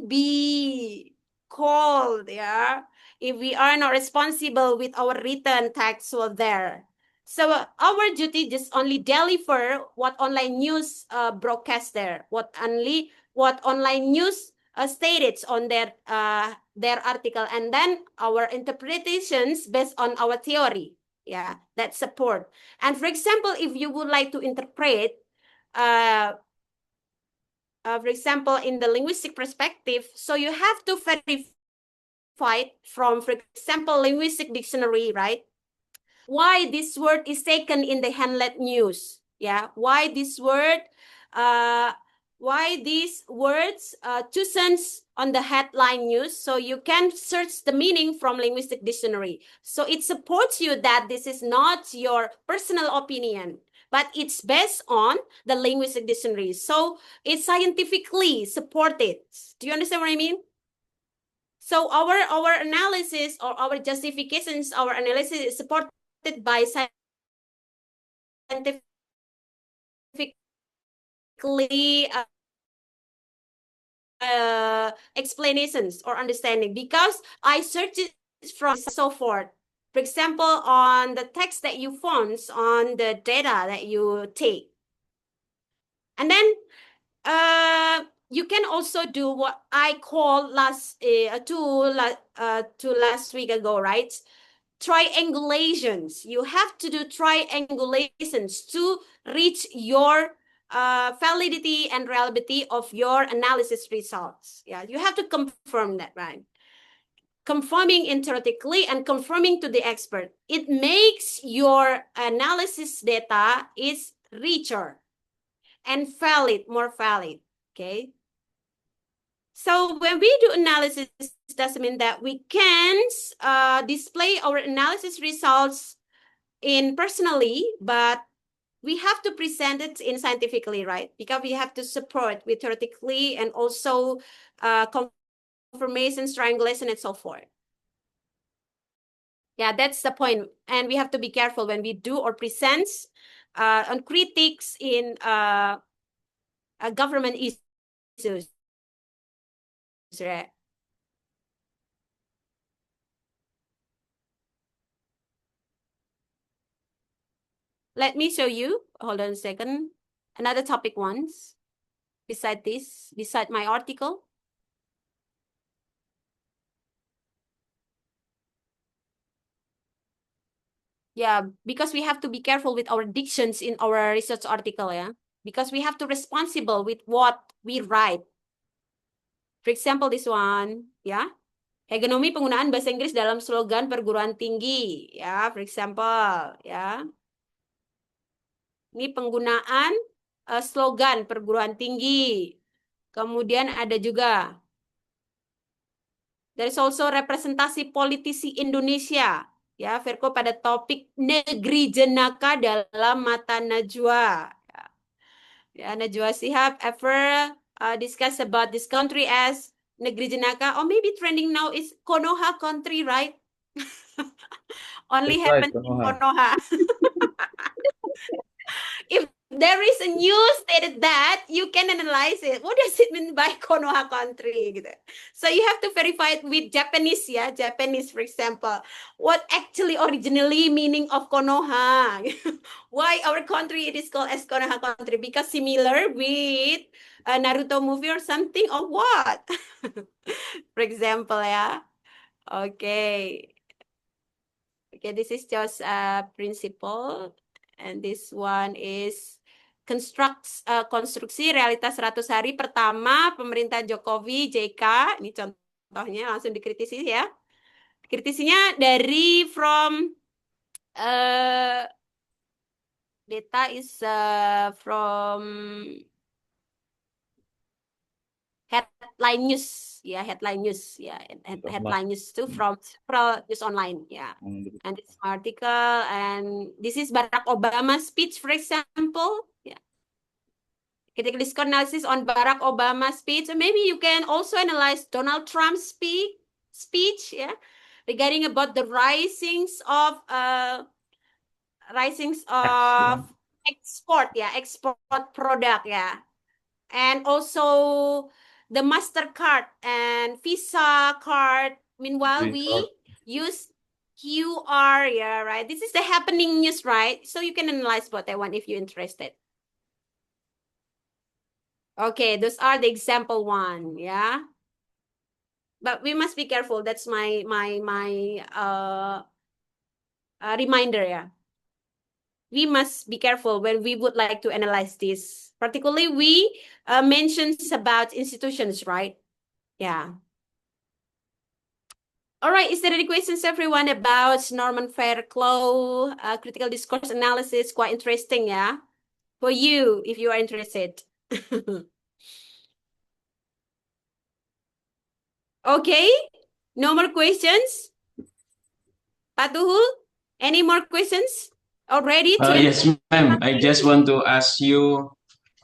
be called, yeah, if we are not responsible with our written text there. So our duty just only deliver what online news broadcast there, what online news stated on their article, and then our interpretations based on our theory, yeah, that support. And for example, if you would like to interpret for example, in the linguistic perspective, so you have to verify from, for example, linguistic dictionary, right? Why this word is taken in the Hamlet news? Yeah, why this word? Why these words chosen on the headline news? So you can search the meaning from linguistic dictionary. So it supports you that this is not your personal opinion, but it's based on the linguistic dictionary. So it's scientifically supported. Do you understand what I mean? So our analysis or our justifications, our analysis is supported by scientifically explanations or understanding, because I searched it from so forth. For example, on the text that you found, on the data that you take. And then you can also do what I call last week ago, right? Triangulations. You have to do triangulations to reach your validity and reliability of your analysis results. Yeah, you have to confirm that, right? Confirming theoretically and confirming to the expert. It makes your analysis data is richer and valid, more valid, okay? So when we do analysis, doesn't mean that we can display our analysis results in personally, but we have to present it in scientifically, right? Because we have to support with theoretically and also confirmations, triangulation, and so forth. Yeah, that's the point. And we have to be careful when we do or present on critiques in government issues, right? Let me show you, hold on a second, another topic once, beside this, beside my article. Yeah, because we have to be careful with our dictions in our research article, yeah? Because we have to responsible with what we write. For example, this one, yeah? Hegemomi penggunaan bahasa Inggris dalam slogan perguruan tinggi, ya, for example, ya. Ini penggunaan slogan perguruan tinggi. Kemudian ada juga, there is also representasi politisi Indonesia, ya, Verko pada topik negeri jenaka dalam mata Najwa. Ya, Najwa Shihab ever discuss about this country as negeri jenaka, or maybe trending now is Konoha country, right? Only That's right, happens in Konoha. Konoha. If there is a news stated that, you can analyze it. What does it mean by Konoha country? Gitu. So you have to verify it with Japanese, yeah, Japanese, for example. What actually originally meaning of Konoha? Why our country it is called as Konoha country? Because similar with a Naruto movie or something, or what? For example, yeah. Okay. Okay, this is just a principle. And this one is konstruksi realitas 100 hari pertama pemerintahan Jokowi JK. Ini contohnya langsung dikritisi ya. Kritisinya dari from data is from headline news, headline news, headline news too from News Online, and this article, and this is Barack Obama's speech, for example, critical discourse analysis on Barack Obama's speech. And maybe you can also analyze Donald Trump's speech, regarding about the risings of export, export product, and also the MasterCard and Visa card. Meanwhile, we use QR, right? This is the happening news, right? So you can analyze about that one if you're interested. Okay, those are the example one, but we must be careful. That's my reminder, we must be careful when we would like to analyze this. Particularly, we mentions about institutions, right? All right, is there any questions, everyone, about Norman FairClough critical discourse analysis? Quite interesting, for you, if you are interested. Okay, no more questions? Pak Tuhul, any more questions? Already? Yes, ma'am. I just want to ask you,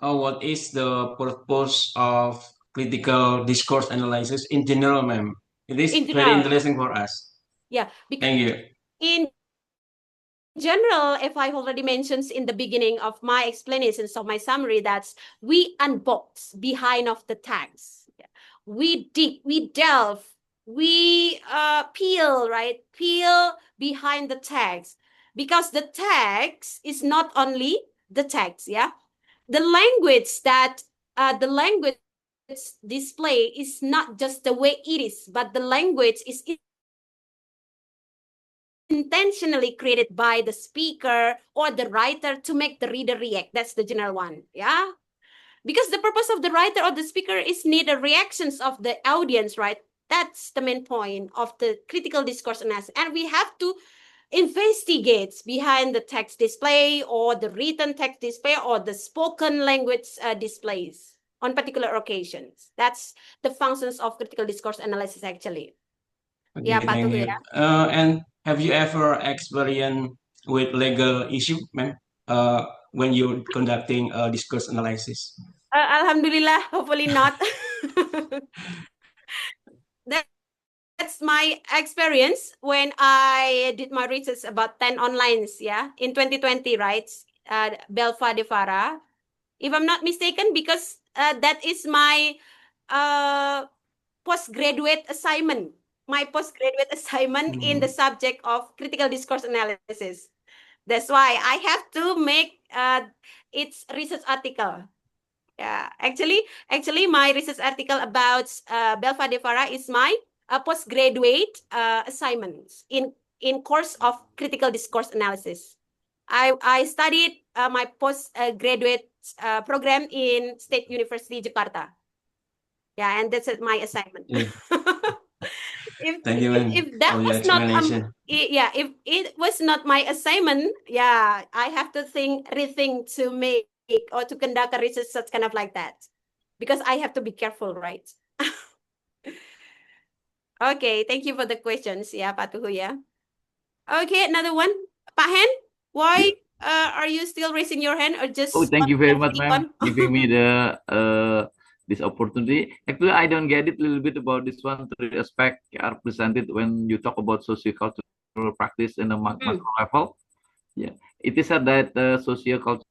what is the purpose of critical discourse analysis in general, ma'am? It is very interesting for us. Because thank you. In general, if I already mentioned in the beginning of my explanations of my summary, that's we unbox behind of the text. We dig, we delve, we peel, right? Peel behind the text, because the text is not only the text, the language that the language display is not just the way it is, but the language is intentionally created by the speaker or the writer to make the reader react. That's the general one, because the purpose of the writer or the speaker is need the reactions of the audience, right? That's the main point of the critical discourse analysis. And we have to investigate behind the text display or the written text display or the spoken language displays on particular occasions. That's the functions of critical discourse analysis, actually. Okay, thank you. And have you ever experienced with legal issue, ma'am, when you're conducting a discourse analysis? Alhamdulillah, hopefully not. That's my experience when I did my research about 10 onlines, in 2020, right? Belva Devara. If I'm not mistaken, because that is my postgraduate assignment. My postgraduate assignment in the subject of critical discourse analysis. That's why I have to make its research article. Actually, my research article about Belva Devara is my postgraduate assignments in course of critical discourse analysis. I studied my postgraduate program in State University Jakarta. And that's my assignment. Thank you, ma'am, if that for your was not explanation. if it was not my assignment, I have to rethink to make or to conduct a research such kind of like that, because I have to be careful, right? Okay, thank you for the questions, Pak Tuhu, Okay, another one, Pak Hen, why are you still raising your hand, or just? Oh, thank you very much, ma'am, giving me the this opportunity. Actually, I don't get it a little bit about this one. Three aspects are presented when you talk about sociocultural practice in a macro level. It is said that sociocultural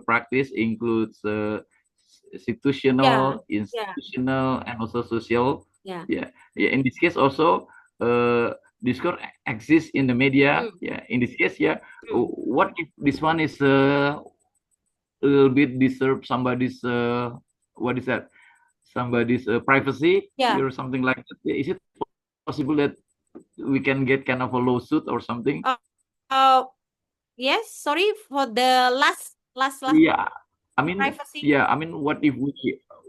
practice includes institutional, and also social. In this case, also discourse exists in the media. In this case, what if this one is a little bit disturb somebody's what is that? Somebody's privacy or something like that? Is it possible that we can get kind of a lawsuit or something? Yes. Sorry for the last. Yeah, I mean, privacy. I mean, what if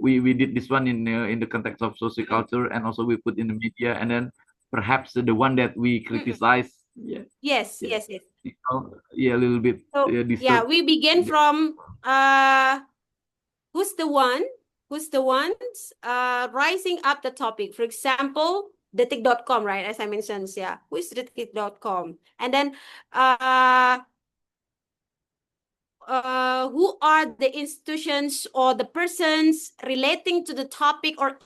we did this one in the context of socioculture, and also we put in the media, and then perhaps the one that we criticize. Yes. Yeah, a little bit So yeah, disturbed. we begin from who's the ones rising up the topic. For example, detik.com, right? As I mentioned, yeah. Who is detik.com? And then who are the institutions or the persons relating to the topic or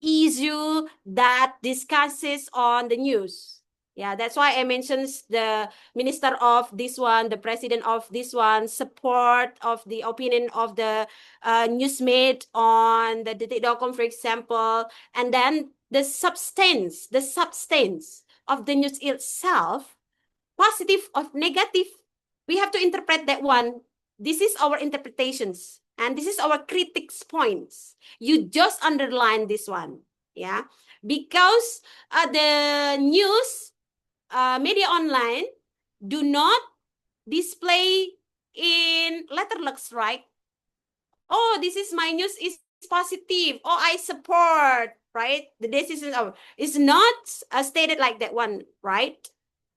issue that discusses on the news. Yeah, that's why I mentioned the minister of this one, the president of this one, support of the opinion of the newsmate on the detik.com, for example, and then the substance of the news itself, positive or negative, we have to interpret that one. This is our interpretations, and this is our critics points. You just underline this one, yeah, because the news media online do not display in letterlux, right? Oh, this is my news is positive. Oh, I support, right? The decision of is not stated like that one, right?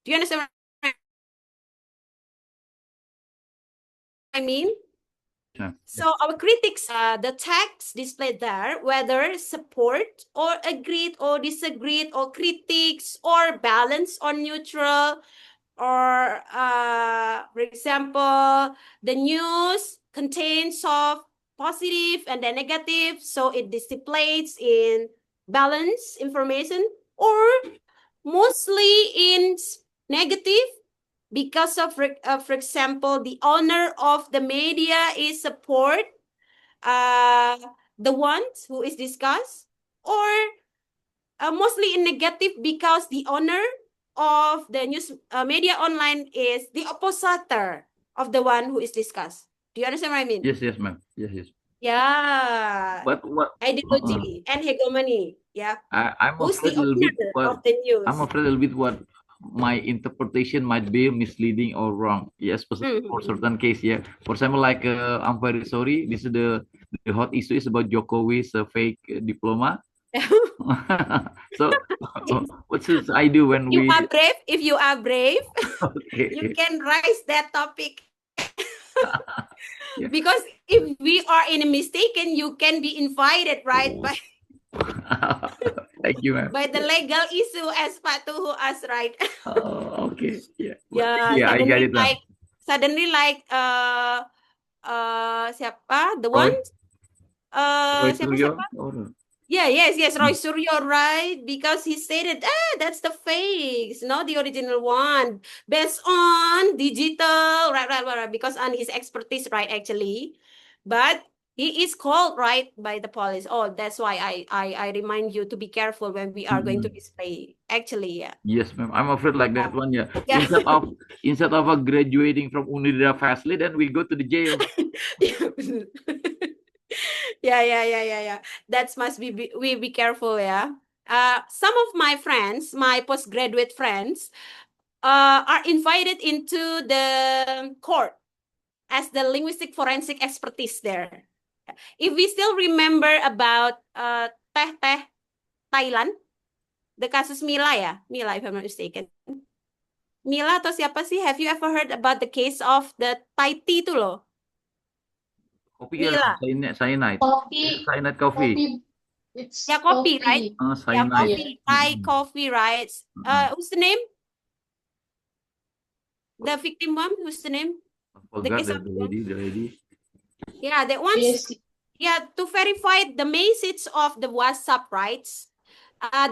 Do you understand what I mean? Yeah. So our critics, the text displayed there, whether support or agreed or disagreed or critics or balanced or neutral, or for example, the news contains of positive and then negative, so it displays in balanced information, or mostly in negative, because of, for example, the owner of the media is support the ones who is discussed, or mostly in negative because the owner of the news media online is the oppositor of the one who is discussed. Do you understand what I mean? Yes, ma'am. Yes. Yeah. But what? Ideology and hegemony. Yeah. I'm Who's the afraid a little bit owner of the news? I'm afraid a little bit what my interpretation might be misleading or wrong. Yes, for certain case, yeah. For example, like I'm very sorry. This is the hot issue is about Jokowi's fake diploma. So, what should I do when You we? are brave. If you are brave, Okay. you can raise that topic. Yeah. Because if we are in a mistaken, you can be invited, right? Thank you, ma'am. By the legal issue as Pak Tuhu asked, right? Okay. Yeah. Yeah. I got it, ma'am. Suddenly like siapa? The one? Roy Siapa? Suryo? Oh, Yeah, yes, Roy Suryo, right? Because he stated, that's the fakes, not the original one. Based on digital, right. Because on his expertise, right, actually. But he is called, right, by the police. Oh, that's why I remind you to be careful when we are going to display. Actually, yeah. Yes, ma'am. I'm afraid like that one, yeah. Yeah. Instead of graduating from Unida fastly, then we go to the jail. Yeah. That must we be careful, yeah. Some of my friends, my postgraduate friends, are invited into the court as the linguistic forensic expertise there. If we still remember about Teh Thailand, the kasus Mila, if I'm not mistaken. Mila atau siapa sih? Have you ever heard about the case of the Thai tea itu loh? Kopi Mila. cyanide. Coffee. Cyanide coffee. It's Yeah, coffee, right? Yeah, Cyanide. coffee. Thai coffee, right? Who's the name? The victim one, who's the name? I The forgot case the of lady. Yeah, that one. Yeah, to verify the message of the WhatsApp rights,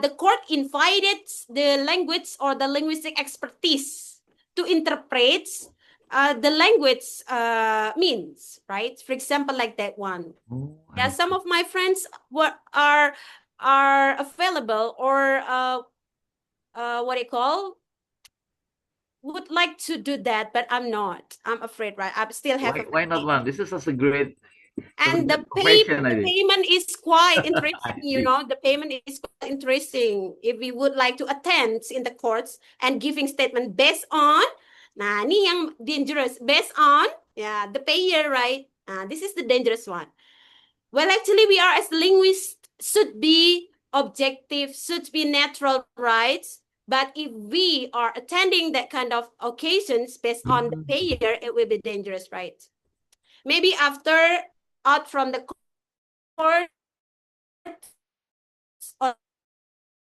the court invited the language or the linguistic expertise to interpret the language means, right? For example, like that one. Yeah, some of my friends are available, or what do you call? Would like to do that, but I'm not. I'm afraid, right? I still have Why not one? This is such a great and the payment is quite interesting, the payment is quite interesting. If we would like to attend in the courts and giving statement based on, nah, ini yang dangerous, based on, the payer, right? This is the dangerous one. Well, actually, we are as linguists should be objective, should be natural, right? But if we are attending that kind of occasions based on the payer, it will be dangerous, right? Maybe after out from the court,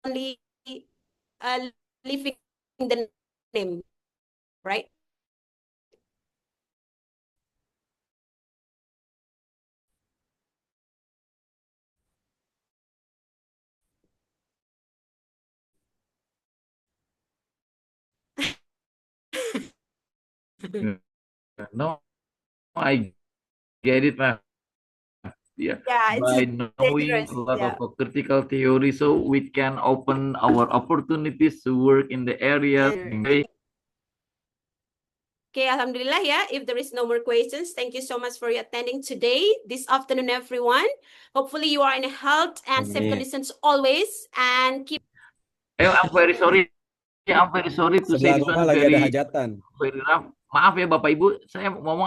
only leaving the name, right? No, I get it, ma'am. Yeah, Yeah, by it's knowing dangerous. a lot Yeah. of critical theory, so we can open our opportunities to work in the areas. Okay, Alhamdulillah, yeah. If there is no more questions, thank you so much for your attending today, this afternoon, everyone. Hopefully you are in health and safe conditions always, and keep. I'm very sorry. I'm very sorry to say Sebelah this one rumah lagi ada very hajatan. very rough. Maaf ya Bapak Ibu, saya ngomong